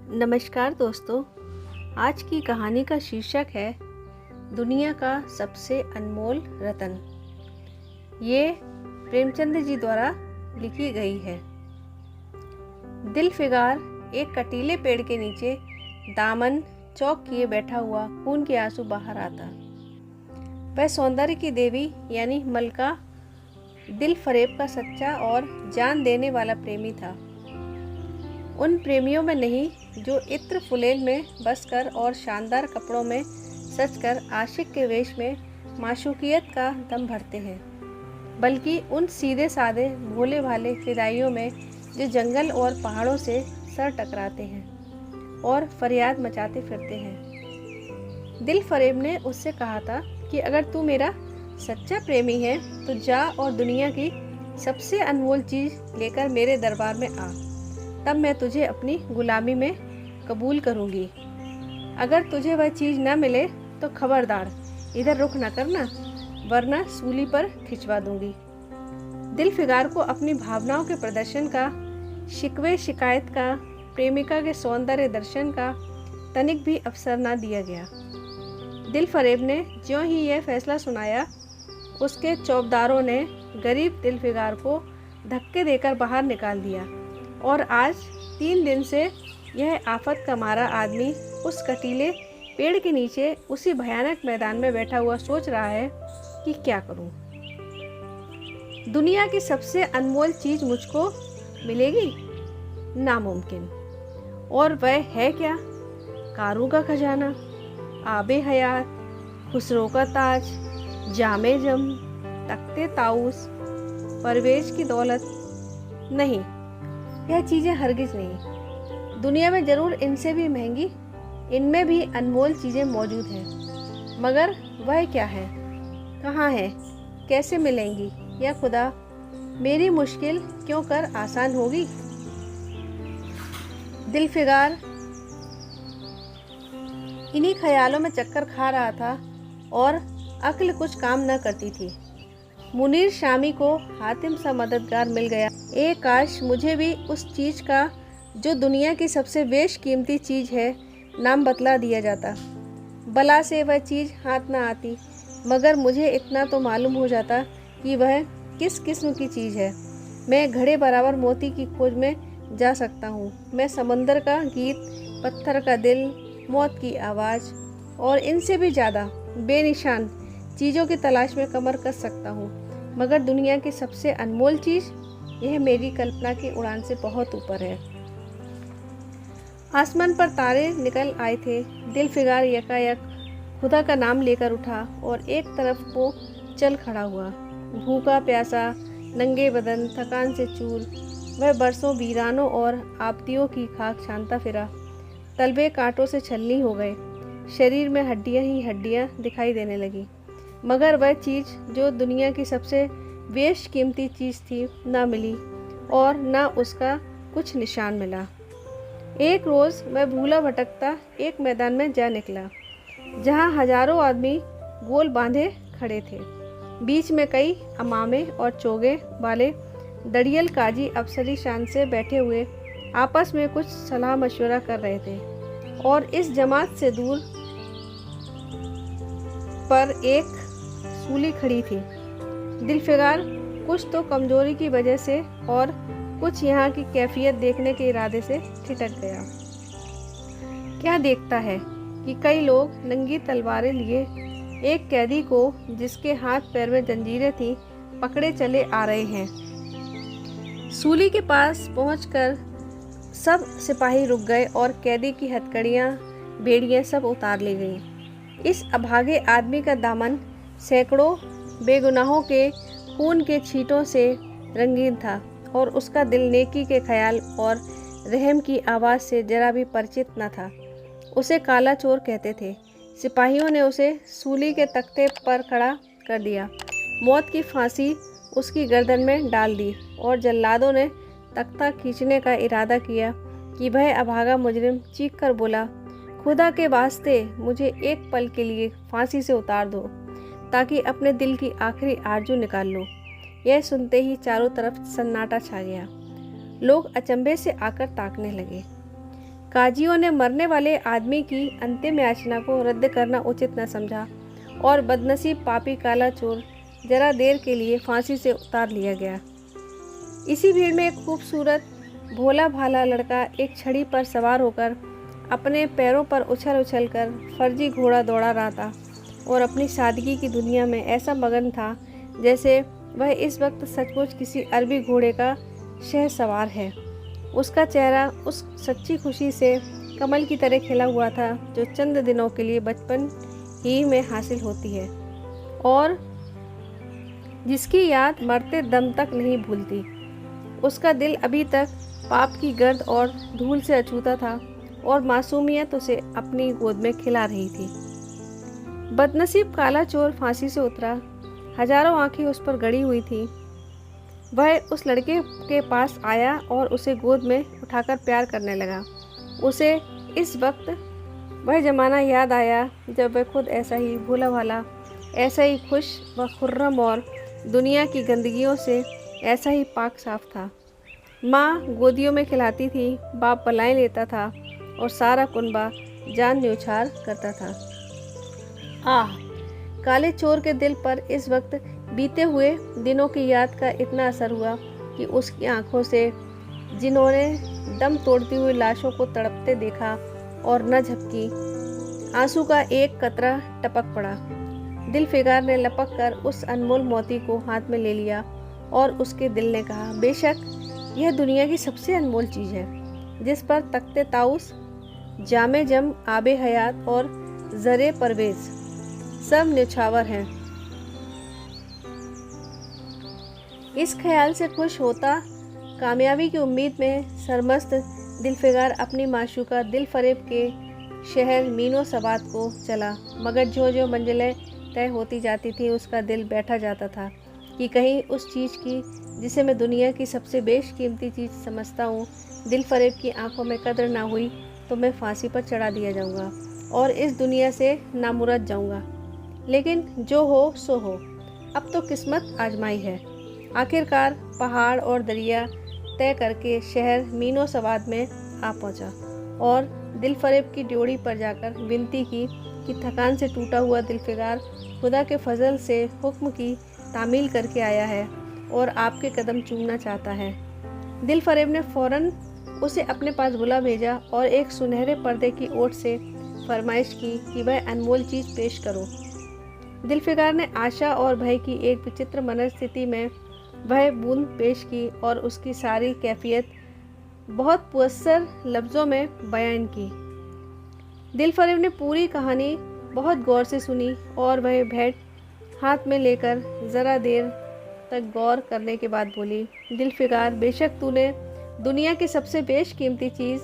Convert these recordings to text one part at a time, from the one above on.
नमस्कार दोस्तों। आज की कहानी का शीर्षक है दुनिया का सबसे अनमोल रतन। ये प्रेमचंद जी द्वारा लिखी गई है। दिलफिगार एक कटीले पेड़ के नीचे दामन चौक किए बैठा हुआ खून के आंसू बहा रहा था। वह सौंदर्य की देवी यानी मलका दिलफरेब का सच्चा और जान देने वाला प्रेमी था। उन प्रेमियों में नहीं जो इत्र फुलेल में बसकर और शानदार कपड़ों में सजकर आशिक के वेश में माशूकियत का दम भरते हैं, बल्कि उन सीधे साधे भोले भाले फिदाइयों में जो जंगल और पहाड़ों से सर टकराते हैं और फरियाद मचाते फिरते हैं। दिलफरेब ने उससे कहा था कि अगर तू मेरा सच्चा प्रेमी है तो जा और दुनिया की सबसे अनमोल चीज़ लेकर मेरे दरबार में आ, तब मैं तुझे अपनी गुलामी में कबूल करूंगी। अगर तुझे वह चीज़ न मिले तो खबरदार इधर रुख न करना, वरना सूली पर खिंचवा दूंगी। दिलफिगार को अपनी भावनाओं के प्रदर्शन का, शिकवे शिकायत का, प्रेमिका के सौंदर्य दर्शन का तनिक भी अवसर न दिया गया। दिलफरेब ने ज्यों ही यह फैसला सुनाया, उसके चौबदारों ने गरीब दिलफिगार को धक्के देकर बाहर निकाल दिया और आज 3 दिन से यह आफत का मारा आदमी उस कटीले पेड़ के नीचे उसी भयानक मैदान में बैठा हुआ सोच रहा है कि क्या करूं। दुनिया की सबसे अनमोल चीज़ मुझको मिलेगी? नामुमकिन। और वह है क्या? कारू का खजाना, आबे हयात, खुसरो का ताज, जामे जम, तख्ते ताऊस, परवेज की दौलत? नहीं, यह चीज़ें हरगिज नहीं। दुनिया में ज़रूर इनसे भी महंगी, इनमें भी अनमोल चीज़ें मौजूद हैं, मगर वह क्या है, कहाँ है, कैसे मिलेंगी? या खुदा, मेरी मुश्किल क्यों कर आसान होगी? दिलफिगार इन्हीं ख्यालों में चक्कर खा रहा था और अक्ल कुछ काम न करती थी। मुनीर शामी को हातिम सा मददगार मिल गया। काश मुझे भी उस चीज़ का जो दुनिया की सबसे बेशकीमती चीज़ है नाम बतला दिया जाता। बला से वह चीज़ हाथ ना आती, मगर मुझे इतना तो मालूम हो जाता कि वह किस किस्म की चीज़ है। मैं घड़े बराबर मोती की खोज में जा सकता हूँ। मैं समंदर का गीत, पत्थर का दिल, मौत की आवाज़ और इनसे भी ज़्यादा बेनिशान चीज़ों की तलाश में कमर कस सकता हूँ, मगर दुनिया की सबसे अनमोल चीज़, यह मेरी कल्पना की उड़ान से बहुत ऊपर है। आसमान पर तारे निकल आए थे। दिलफिगार यकायक खुदा का नाम लेकर उठा और एक तरफ को चल खड़ा हुआ। भूखा प्यासा, नंगे बदन, थकान से चूर, वह बरसों वीरानों और आपतियों की खाक छानता फिरा। तलबे कांटों से छलनी हो गए, शरीर में हड्डियां ही हड्डियां दिखाई देने लगी, मगर वह चीज़ जो दुनिया की सबसे बेशकीमती चीज़ थी ना मिली और ना उसका कुछ निशान मिला। एक रोज़ वह भूला भटकता एक मैदान में जा निकला, जहाँ हजारों आदमी गोल बांधे खड़े थे। बीच में कई अमामे और चोगे वाले दड़ियल काजी अफसरी शान से बैठे हुए आपस में कुछ सलाह मशवरा कर रहे थे, और इस जमात से दूर पर एक सूली खड़ी थी। दिलफिगार कुछ तो कमजोरी की वजह से और कुछ यहाँ की कैफियत देखने के इरादे से ठिठक गया। क्या देखता है कि कई लोग नंगी तलवारें लिए एक कैदी को, जिसके हाथ पैर में जंजीरें थीं, पकड़े चले आ रहे हैं। सूली के पास पहुंचकर सब सिपाही रुक गए और कैदी की हथकड़ियाँ, बेड़ियाँ सब उतार ली गईं। इस अभागे आदमी का दामन सैकड़ों बेगुनाहों के खून के छींटों से रंगीन था और उसका दिल नेकी के ख्याल और रहम की आवाज़ से जरा भी परिचित न था। उसे काला चोर कहते थे। सिपाहियों ने उसे सूली के तख्ते पर खड़ा कर दिया, मौत की फांसी उसकी गर्दन में डाल दी और जल्लादों ने तख्ता खींचने का इरादा किया कि वह अभागा मुजरिम चीख कर बोला, खुदा के वास्ते मुझे एक पल के लिए फांसी से उतार दो, ताकि अपने दिल की आखिरी आरजू निकाल लो। यह सुनते ही चारों तरफ सन्नाटा छा गया। लोग अचंभे से आकर ताकने लगे। काजियों ने मरने वाले आदमी की अंतिम याचना को रद्द करना उचित न समझा और बदनसीब पापी काला चोर जरा देर के लिए फांसी से उतार लिया गया। इसी भीड़ में एक खूबसूरत भोला भाला लड़का एक छड़ी पर सवार होकर अपने पैरों पर उछल उछल कर फर्जी घोड़ा दौड़ा रहा था और अपनी सादगी की दुनिया में ऐसा मगन था जैसे वह इस वक्त सचमुच किसी अरबी घोड़े का शहसवार है। उसका चेहरा उस सच्ची खुशी से कमल की तरह खिला हुआ था जो चंद दिनों के लिए बचपन ही में हासिल होती है और जिसकी याद मरते दम तक नहीं भूलती। उसका दिल अभी तक पाप की गर्द और धूल से अछूता था और मासूमियत उसे अपनी गोद में खिला रही थी। बदनसीब काला चोर फांसी से उतरा, हजारों आंखें उस पर गड़ी हुई थी। वह उस लड़के के पास आया और उसे गोद में उठाकर प्यार करने लगा। उसे इस वक्त वह ज़माना याद आया जब वह खुद ऐसा ही भोला भाला, ऐसा ही खुश व खुर्रम और दुनिया की गंदगियों से ऐसा ही पाक साफ था। माँ गोदियों में खिलाती थी, बाप बलाएं लेता था और सारा कुनबा जान न्योछावर करता था। आह, काले चोर के दिल पर इस वक्त बीते हुए दिनों की याद का इतना असर हुआ कि उसकी आंखों से जिन्होंने दम तोड़ती हुई लाशों को तड़पते देखा और न झपकी, आंसू का एक कतरा टपक पड़ा। दिलफिगार ने लपक कर उस अनमोल मोती को हाथ में ले लिया और उसके दिल ने कहा, बेशक यह दुनिया की सबसे अनमोल चीज़ है जिस पर तख्ते ताउस, जामे जम, आबे हयात और ज़रे परवेज़ सब न्योछावर हैं। इस ख्याल से खुश होता कामयाबी की उम्मीद में सरमस्त दिलफिगार अपनी माशूका दिलफरेब के शहर मीनो सवात को चला, मगर जो जो मंजिलें तय होती जाती थी उसका दिल बैठा जाता था कि कहीं उस चीज़ की जिसे मैं दुनिया की सबसे बेशकीमती चीज़ समझता हूँ दिलफरेब की आंखों में कदर ना हुई तो मैं फांसी पर चढ़ा दिया जाऊँगा और इस दुनिया से नामुराद जाऊँगा। लेकिन जो हो सो हो, अब तो किस्मत आजमाई है। आखिरकार पहाड़ और दरिया तय करके शहर मीनो सवाद में आ पहुँचा और दिलफरेब की ड्योढ़ी पर जाकर विनती की कि थकान से टूटा हुआ दिलफिगार खुदा के फजल से हुक्म की तामील करके आया है और आपके कदम चूमना चाहता है। दिलफरेब ने फ़ौरन उसे अपने पास बुला भेजा और एक सुनहरे पर्दे की ओट से फरमाइश की कि वह अनमोल चीज़ पेश करो। दिलफिगार ने आशा और भय की एक विचित्र मनस्थिति में वह बूंद पेश की और उसकी सारी कैफियत बहुत पुअस्सर लफ्ज़ों में बयान की। दिलफरेब ने पूरी कहानी बहुत गौर से सुनी और वह भेंट हाथ में लेकर ज़रा देर तक गौर करने के बाद बोली, दिलफिगार, बेशक तूने दुनिया की सबसे बेशकीमती चीज़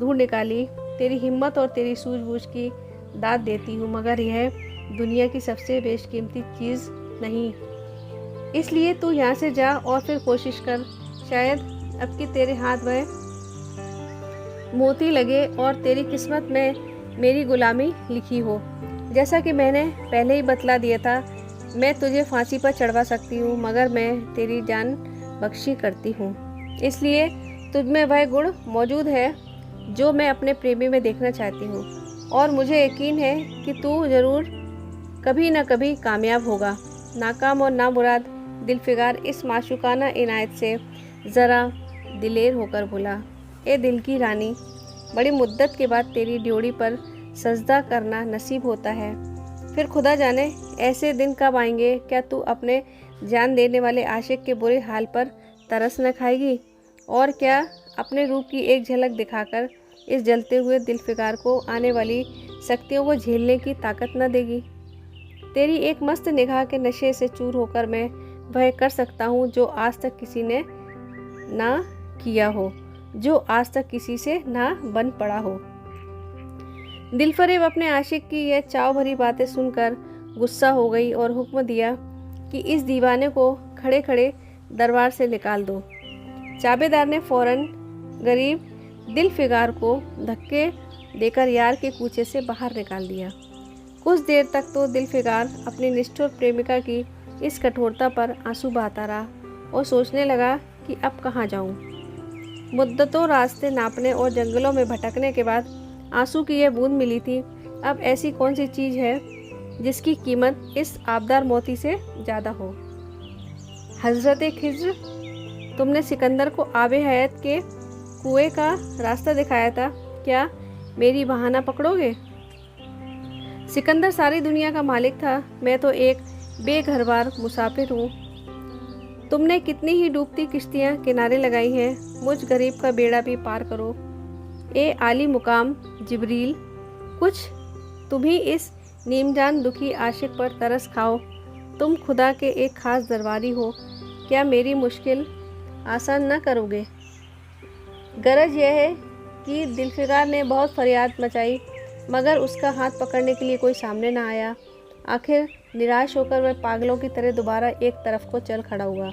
ढूंढ निकाली, तेरी हिम्मत और तेरी सूझबूझ की दाद देती हूँ, मगर यह दुनिया की सबसे बेशकीमती चीज़ नहीं। इसलिए तू यहाँ से जा और फिर कोशिश कर, शायद अब कि तेरे हाथ वह मोती लगे और तेरी किस्मत में मेरी गुलामी लिखी हो। जैसा कि मैंने पहले ही बतला दिया था, मैं तुझे फांसी पर चढ़वा सकती हूँ, मगर मैं तेरी जान बख्शी करती हूँ। इसलिए तुझ में वह गुण मौजूद है जो मैं अपने प्रेमी में देखना चाहती हूँ और मुझे यकीन है कि तू ज़रूर कभी न कभी कामयाब होगा। नाकाम और नामुराद दिलफिगार इस माशूकाना इनायत से ज़रा दिलेर होकर बोला, ए दिल की रानी, बड़ी मुद्दत के बाद तेरी ड्योढ़ी पर सजदा करना नसीब होता है। फिर खुदा जाने ऐसे दिन कब आएंगे, क्या तू अपने जान देने वाले आशिक के बुरे हाल पर तरस न खाएगी और क्या अपने रूप की एक झलक दिखाकर इस जलते हुए दिलफिगार को आने वाली सख्तियों को झेलने की ताकत न देगी। तेरी एक मस्त निगाह के नशे से चूर होकर मैं वह कर सकता हूँ जो आज तक किसी ने ना किया हो, जो आज तक किसी से ना बन पड़ा हो। दिलफरेब अपने आशिक की यह चाव भरी बातें सुनकर गुस्सा हो गई और हुक्म दिया कि इस दीवाने को खड़े खड़े दरबार से निकाल दो। चाबेदार ने फौरन गरीब दिलफिगार को धक्के देकर यार के कूचे से बाहर निकाल दिया। कुछ देर तक तो दिलफिगार अपनी निष्ठुर प्रेमिका की इस कठोरता पर आंसू बहाता रहा और सोचने लगा कि अब कहाँ जाऊँ। मुद्दतों रास्ते नापने और जंगलों में भटकने के बाद आंसू की यह बूंद मिली थी। अब ऐसी कौन सी चीज़ है जिसकी कीमत इस आबदार मोती से ज़्यादा हो। हज़रत खिज़्र, तुमने सिकंदर को आबे हयात के कुएं का रास्ता दिखाया था, क्या मेरी बहाना पकड़ोगे? सिकंदर सारी दुनिया का मालिक था, मैं तो एक बेघरबार मुसाफिर हूँ। तुमने कितनी ही डूबती किश्तियाँ किनारे लगाई हैं, मुझ गरीब का बेड़ा भी पार करो। ए आली मुकाम जिब्रील, कुछ तुम ही इस नीमजान दुखी आशिक पर तरस खाओ। तुम खुदा के एक ख़ास दरबारी हो, क्या मेरी मुश्किल आसान न करोगे? गरज यह है कि दिलफिगार ने बहुत फरियाद मचाई, मगर उसका हाथ पकड़ने के लिए कोई सामने न आया। आखिर निराश होकर वह पागलों की तरह दोबारा एक तरफ को चल खड़ा हुआ।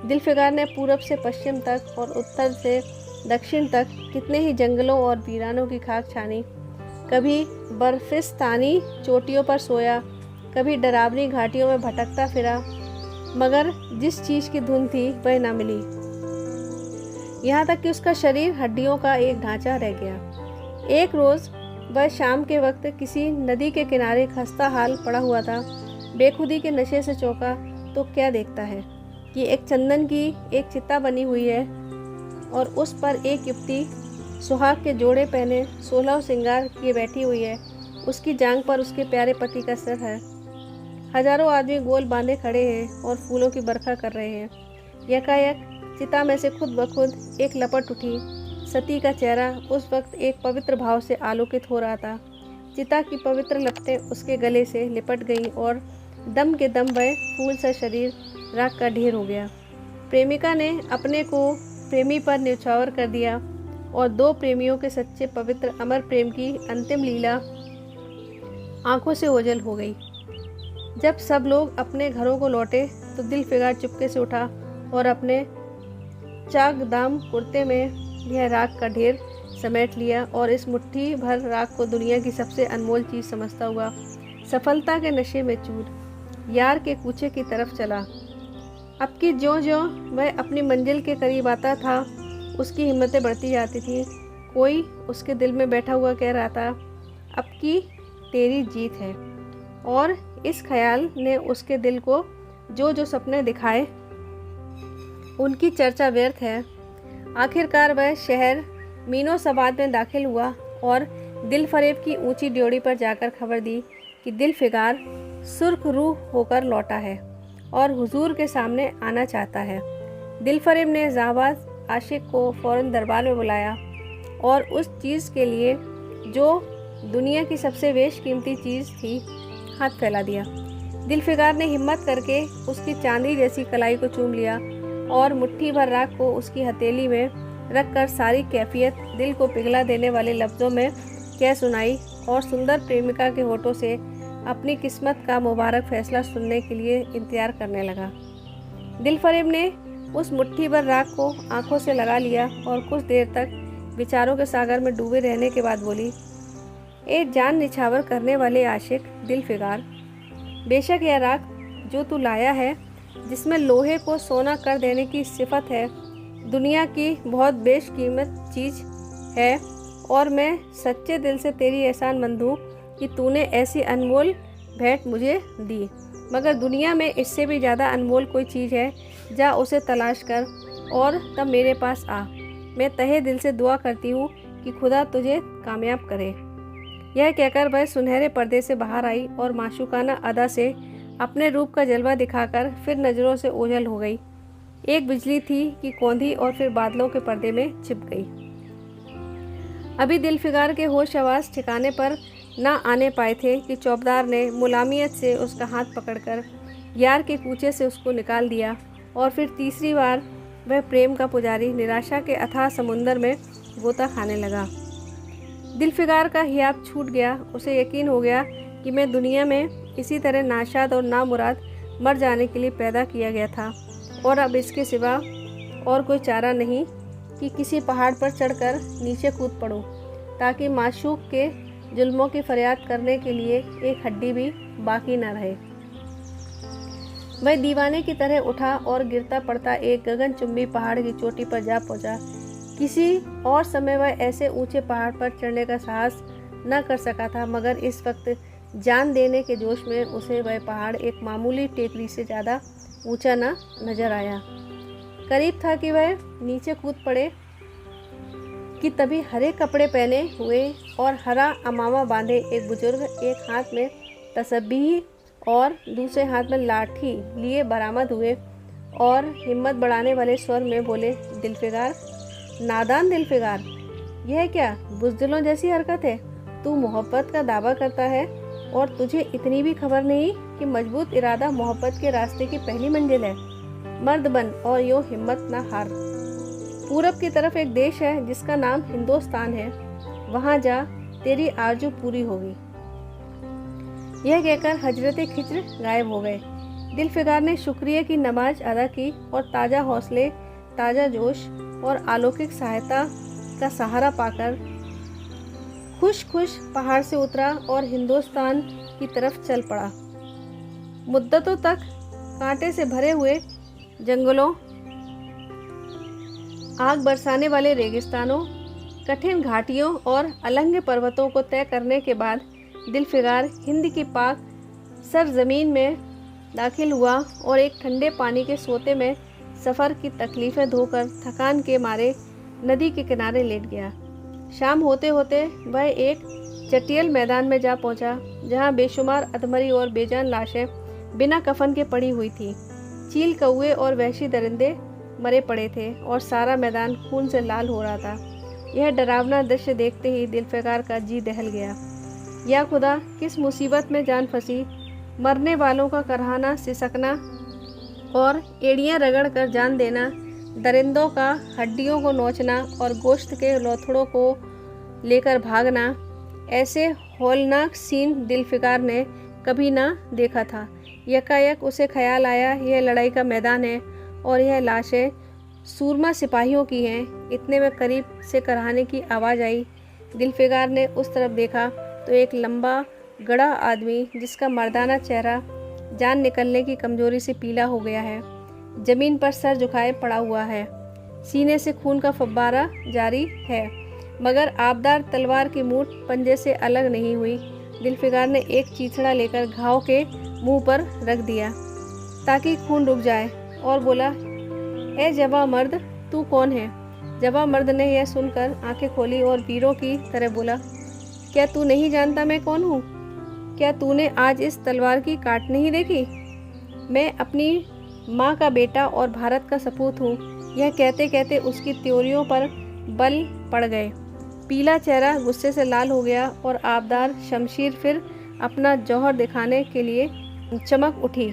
दिलफिगार ने पूरब से पश्चिम तक और उत्तर से दक्षिण तक कितने ही जंगलों और वीरानों की खाक छानी। कभी बर्फिस्तानी चोटियों पर सोया, कभी डरावनी घाटियों में भटकता फिरा, मगर जिस चीज़ की धुन थी वह न मिली। यहाँ तक कि उसका शरीर हड्डियों का एक ढांचा रह गया। एक रोज़ वह शाम के वक्त किसी नदी के किनारे खस्ता हाल पड़ा हुआ था। बेखुदी के नशे से चौंका तो क्या देखता है कि एक चंदन की एक चिता बनी हुई है और उस पर एक युवती सुहाग के जोड़े पहने 16 श्रृंगार किए बैठी हुई है। उसकी जांघ पर उसके प्यारे पति का सिर है। हजारों आदमी गोल बांधे खड़े हैं और फूलों की बरखा कर रहे हैं। यकायक चिता में से खुद ब खुद एक लपट उठी। सती का चेहरा उस वक्त एक पवित्र भाव से आलोकित हो रहा था। चिता की पवित्र लपटें उसके गले से लिपट गईं और दम के दम वह फूल सा शरीर राख का ढेर हो गया। प्रेमिका ने अपने को प्रेमी पर न्यौछावर कर दिया और दो प्रेमियों के सच्चे पवित्र अमर प्रेम की अंतिम लीला आंखों से ओझल हो गई। जब सब लोग अपने घरों को लौटे तो दिलफिगार चुपके से उठा और अपने चाकदाम कुर्ते में यह राख का ढेर समेट लिया और इस मुट्ठी भर राख को दुनिया की सबसे अनमोल चीज़ समझता हुआ सफलता के नशे में चूर यार के कूचे की तरफ चला। अब की ज्यों-ज्यों वह अपनी मंजिल के करीब आता था, उसकी हिम्मतें बढ़ती जाती थीं। कोई उसके दिल में बैठा हुआ कह रहा था, अब की तेरी जीत है। और इस ख्याल ने उसके दिल को जो जो सपने दिखाए उनकी चर्चा व्यर्थ है। आखिरकार वह शहर मीनो सबाद में दाखिल हुआ और दिलफरेब की ऊंची ड्योढ़ी पर जाकर खबर दी कि दिलफिगार सुर्ख रूह होकर लौटा है और हुजूर के सामने आना चाहता है। दिलफरेब ने जाबाज आशिक को फ़ौरन दरबार में बुलाया और उस चीज़ के लिए जो दुनिया की सबसे बेशकीमती चीज़ थी हाथ फैला दिया। दिलफिगार ने हिम्मत करके उसकी चांदी जैसी कलाई को चूम लिया और मुट्ठी भर राख को उसकी हथेली में रखकर सारी कैफियत दिल को पिघला देने वाले लफ्ज़ों में कह सुनाई और सुंदर प्रेमिका के होठों से अपनी किस्मत का मुबारक फैसला सुनने के लिए इंतज़ार करने लगा। दिलफरेब ने उस मुट्ठी भर राख को आंखों से लगा लिया और कुछ देर तक विचारों के सागर में डूबे रहने के बाद बोली, ए जान निछावर करने वाले आशिक दिलफिगार, बेशक यह राख जो तू लाया है, जिसमें लोहे को सोना कर देने की सिफत है, दुनिया की बहुत बेशकीमत चीज़ है और मैं सच्चे दिल से तेरी एहसानमंद हूँ कि तूने ऐसी अनमोल भेंट मुझे दी। मगर दुनिया में इससे भी ज़्यादा अनमोल कोई चीज़ है, जा उसे तलाश कर और तब मेरे पास आ। मैं तहे दिल से दुआ करती हूँ कि खुदा तुझे कामयाब करे। यह कहकर वह सुनहरे पर्दे से बाहर आई और माशूकाना अदा से अपने रूप का जलवा दिखाकर फिर नज़रों से ओझल हो गई। एक बिजली थी कि कौंधी और फिर बादलों के पर्दे में छिप गई। अभी दिलफिगार के होश आवास ठिकाने पर ना आने पाए थे कि चौबदार ने मुलामियत से उसका हाथ पकड़कर यार के कूचे से उसको निकाल दिया और फिर तीसरी बार वह प्रेम का पुजारी निराशा के अथाह समुंदर में गोता खाने लगा। दिलफिगार का हियाब छूट गया। उसे यकीन हो गया कि मैं दुनिया में इसी तरह नाशाद और नामुराद मर जाने के लिए पैदा किया गया था और अब इसके सिवा और कोई चारा नहीं कि किसी पहाड़ पर चढ़कर नीचे कूद पड़ूं ताकि माशूक के जुल्मों की फरियाद करने के लिए एक हड्डी भी बाकी न रहे। वह दीवाने की तरह उठा और गिरता पड़ता एक गगनचुंबी पहाड़ की चोटी पर जा पहुंचा। किसी और समय वह ऐसे ऊंचे पहाड़ पर चढ़ने का साहस न कर सका था, मगर इस वक्त जान देने के जोश में उसे वह पहाड़ एक मामूली टेकरी से ज़्यादा ऊंचा न नजर आया। करीब था कि वह नीचे कूद पड़े कि तभी हरे कपड़े पहने हुए और हरा अमामा बांधे एक बुजुर्ग एक हाथ में तस्बीह और दूसरे हाथ में लाठी लिए बरामद हुए और हिम्मत बढ़ाने वाले स्वर में बोले, दिलफिगार, नादान दिलफिगार, यह क्या बुज़दिलों जैसी हरकत है? तू मोहब्बत का दावा करता है और तुझे इतनी भी खबर नहीं कि मजबूत इरादा मोहब्बत के रास्ते की पहली मंजिल है। मर्द बन और यूँ हिम्मत न हार। पूरब की तरफ एक देश है जिसका नाम हिंदुस्तान है, वहाँ जा, तेरी आरज़ू पूरी होगी। यह कहकर हजरत खिज्र गायब हो गए। दिलफिगार ने शुक्रिया की नमाज अदा की और ताज़ा हौसले, ताज़ा जोश और अलौकिक सहायता का सहारा पाकर खुश खुश पहाड़ से उतरा और हिंदुस्तान की तरफ चल पड़ा। मुद्दतों तक कांटे से भरे हुए जंगलों, आग बरसाने वाले रेगिस्तानों, कठिन घाटियों और अलंग पर्वतों को तय करने के बाद दिलफिगार हिंद की पाक सरजमीन में दाखिल हुआ और एक ठंडे पानी के सोते में सफ़र की तकलीफ़ें धोकर थकान के मारे नदी के किनारे लेट गया। शाम होते होते वह एक चटियल मैदान में जा पहुंचा, जहां बेशुमार अधमरी और बेजान लाशें बिना कफन के पड़ी हुई थी। चील, कौवे और वहशी दरिंदे मरे पड़े थे और सारा मैदान खून से लाल हो रहा था। यह डरावना दृश्य देखते ही दिलफिगार का जी दहल गया। या खुदा, किस मुसीबत में जान फंसी। मरने वालों का करहाना, सिसकना और एड़ियाँ रगड़ कर जान देना, दरिंदों का हड्डियों को नोचना और गोश्त के लोथड़ों को लेकर भागना, ऐसे हौलनाक सीन दिलफिगार ने कभी ना देखा था। यकायक उसे ख्याल आया, यह लड़ाई का मैदान है और यह लाशें सूरमा सिपाहियों की हैं। इतने में करीब से करहाने की आवाज़ आई। दिलफिगार ने उस तरफ देखा तो एक लंबा गड़ा आदमी, जिसका मर्दाना चेहरा जान निकलने की कमजोरी से पीला हो गया है, जमीन पर सर झुकाए पड़ा हुआ है। सीने से खून का फव्वारा जारी है, मगर आबदार तलवार की मूठ पंजे से अलग नहीं हुई। दिलफिगार ने एक चीथड़ा लेकर घाव के मुंह पर रख दिया ताकि खून रुक जाए और बोला, ए जवा मर्द, तू कौन है? जवा मर्द ने यह सुनकर आंखें खोली और वीरों की तरह बोला, क्या तू नहीं जानता मैं कौन हूँ? क्या तूने आज इस तलवार की काट नहीं देखी? मैं अपनी माँ का बेटा और भारत का सपूत हूँ। यह कहते कहते उसकी त्योरियों पर बल पड़ गए। पीला चेहरा गुस्से से लाल हो गया और आबदार शमशीर फिर अपना जौहर दिखाने के लिए चमक उठी।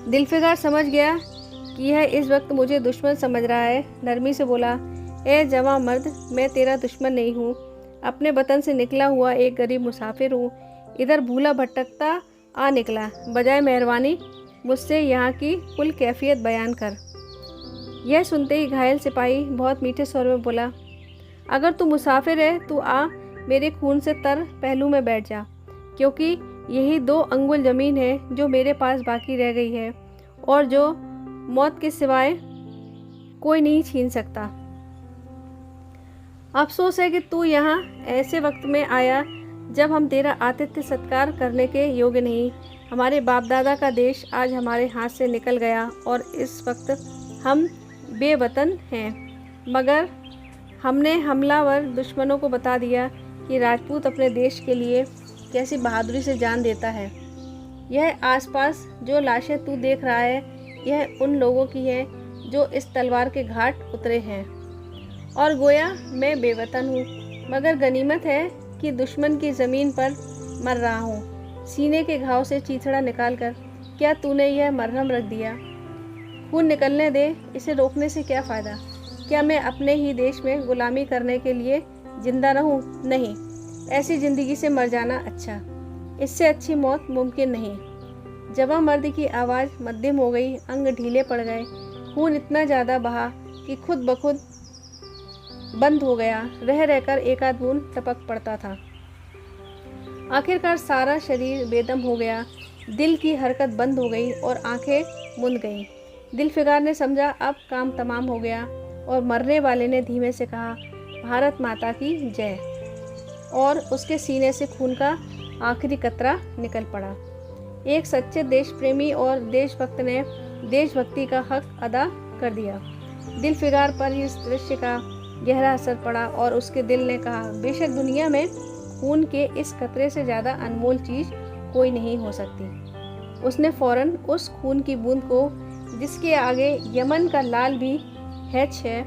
दिलफिगार समझ गया कि यह इस वक्त मुझे दुश्मन समझ रहा है। नरमी से बोला, ए जवां मर्द, मैं तेरा दुश्मन नहीं हूँ। अपने वतन से निकला हुआ एक गरीब मुसाफिर हूँ। इधर भूला भटकता आ निकला। बजाय मेहरबानी मुझसे यहाँ की कुल कैफियत बयान कर। यह सुनते ही घायल सिपाही बहुत मीठे स्वर में बोला, अगर तू मुसाफिर है तो आ मेरे खून से तर पहलू में बैठ जा, क्योंकि यही 2 अंगुल ज़मीन है जो मेरे पास बाकी रह गई है और जो मौत के सिवाय कोई नहीं छीन सकता। अफसोस है कि तू यहाँ ऐसे वक्त में आया जब हम तेरा आतिथ्य सत्कार करने के योग्य नहीं। हमारे बाप दादा का देश आज हमारे हाथ से निकल गया और इस वक्त हम बेवतन हैं, मगर हमने हमलावर दुश्मनों को बता दिया कि राजपूत अपने देश के लिए कैसी बहादुरी से जान देता है। यह आसपास जो लाशें तू देख रहा है, यह उन लोगों की है जो इस तलवार के घाट उतरे हैं। और गोया मैं बेवतन हूँ, मगर गनीमत है कि दुश्मन की ज़मीन पर मर रहा हूँ। सीने के घाव से चीथड़ा निकालकर क्या तूने यह मरहम रख दिया? खून निकलने दे, इसे रोकने से क्या फ़ायदा? क्या मैं अपने ही देश में गुलामी करने के लिए जिंदा रहूं? नहीं, ऐसी ज़िंदगी से मर जाना अच्छा। इससे अच्छी मौत मुमकिन नहीं। जवां मर्द की आवाज़ मध्यम हो गई, अंग ढीले पड़ गए। खून इतना ज़्यादा बहा कि खुद ब खुद बंद हो गया। रह रहकर एक आध बूंद टपक पड़ता था। आखिरकार सारा शरीर बेदम हो गया। दिल की हरकत बंद हो गई और आंखें मुंद गईं। दिलफिगार ने समझा अब काम तमाम हो गया। और मरने वाले ने धीमे से कहा, भारत माता की जय। और उसके सीने से खून का आखिरी कतरा निकल पड़ा। एक सच्चे देश प्रेमी और देशभक्त ने देशभक्ति का हक अदा कर दिया। दिल फिगार पर इस दृश्य का गहरा असर पड़ा और उसके दिल ने कहा, बेशक दुनिया में खून के इस कतरे से ज़्यादा अनमोल चीज़ कोई नहीं हो सकती। उसने फौरन उस खून की बूंद को, जिसके आगे यमन का लाल भी हैच है,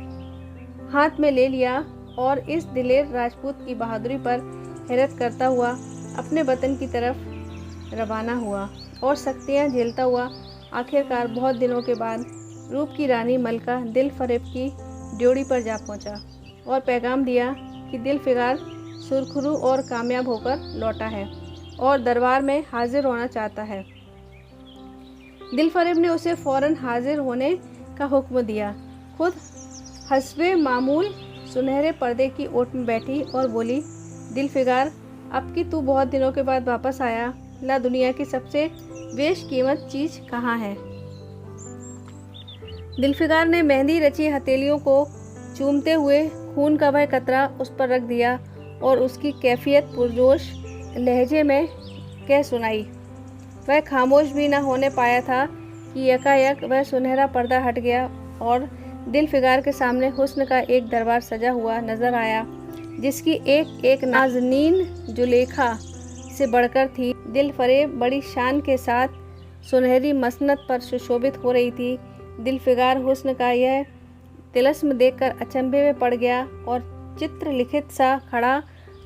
हाथ में ले लिया और इस दिलेर राजपूत की बहादुरी पर हैरत करता हुआ अपने वतन की तरफ रवाना हुआ और सख्तियाँ झेलता हुआ आखिरकार बहुत दिनों के बाद रूप की रानी मलका दिल फरेब की ड्योढ़ी पर जा पहुंचा और पैगाम दिया कि दिल फिगार सुरखरू और कामयाब होकर लौटा है और दरबार में हाजिर होना चाहता है। दिल फरेब ने उसे फौरन हाजिर होने का हुक्म दिया। खुद हस्बे मामूल सुनहरे पर्दे की ओट में बैठी और बोली, दिल फिगार, अब कि तू बहुत दिनों के बाद वापस आया, ला दुनिया की सबसे बेशकीमत चीज़ कहाँ है। दिल फिगार ने मेहंदी रची हथेलियों को चूमते हुए खून का वह कतरा उस पर रख दिया और उसकी कैफियत पुरजोश लहजे में कह सुनाई। वह खामोश भी न होने पाया था कि यकायक वह सुनहरा पर्दा हट गया और दिल फिगार के सामने हुस्न का एक दरबार सजा हुआ नजर आया, जिसकी एक एक नाज़नीन जुलेखा से बढ़कर थी। दिल फरेब बड़ी शान के साथ सुनहरी मसनद पर सुशोभित हो रही थी। दिल फिगार हुस्न का यह तिलस्म देखकर अचंभे में पड़ गया और चित्र लिखित सा खड़ा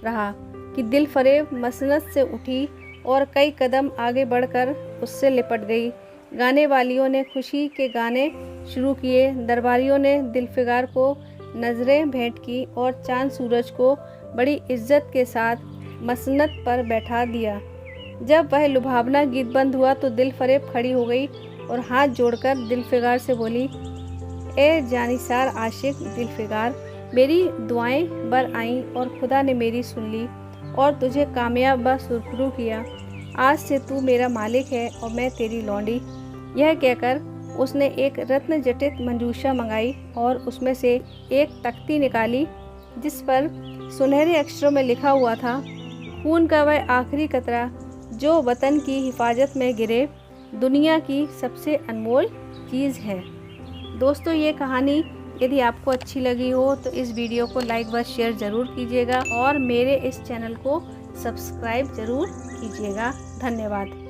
रहा कि दिल फरेब मसनद से उठी और कई कदम आगे बढ़कर उससे लिपट गई। गाने वालियों ने खुशी के गाने शुरू किए, दरबारियों ने दिल फिगार को नज़रें भेंट की और चांद सूरज को बड़ी इज्जत के साथ मसनद पर बैठा दिया। जब वह लुभावना गीत बंद हुआ तो दिल फरेब खड़ी हो गई और हाथ जोड़कर दिल फिगार से बोली, ए जानिसार आशिक दिल फिगार, मेरी दुआएं बर आईं और खुदा ने मेरी सुन ली और तुझे कामयाब व सुरखरू किया। आज से तू मेरा मालिक है और मैं तेरी लौंडी। यह कहकर उसने एक रत्न जटित मंजूषा मंगाई और उसमें से एक तख्ती निकाली जिस पर सुनहरे अक्षरों में लिखा हुआ था, खून का वह आखिरी कतरा जो वतन की हिफाजत में गिरे दुनिया की सबसे अनमोल चीज़ है। दोस्तों, ये कहानी यदि आपको अच्छी लगी हो तो इस वीडियो को लाइक व शेयर ज़रूर कीजिएगा और मेरे इस चैनल को सब्सक्राइब ज़रूर कीजिएगा। धन्यवाद।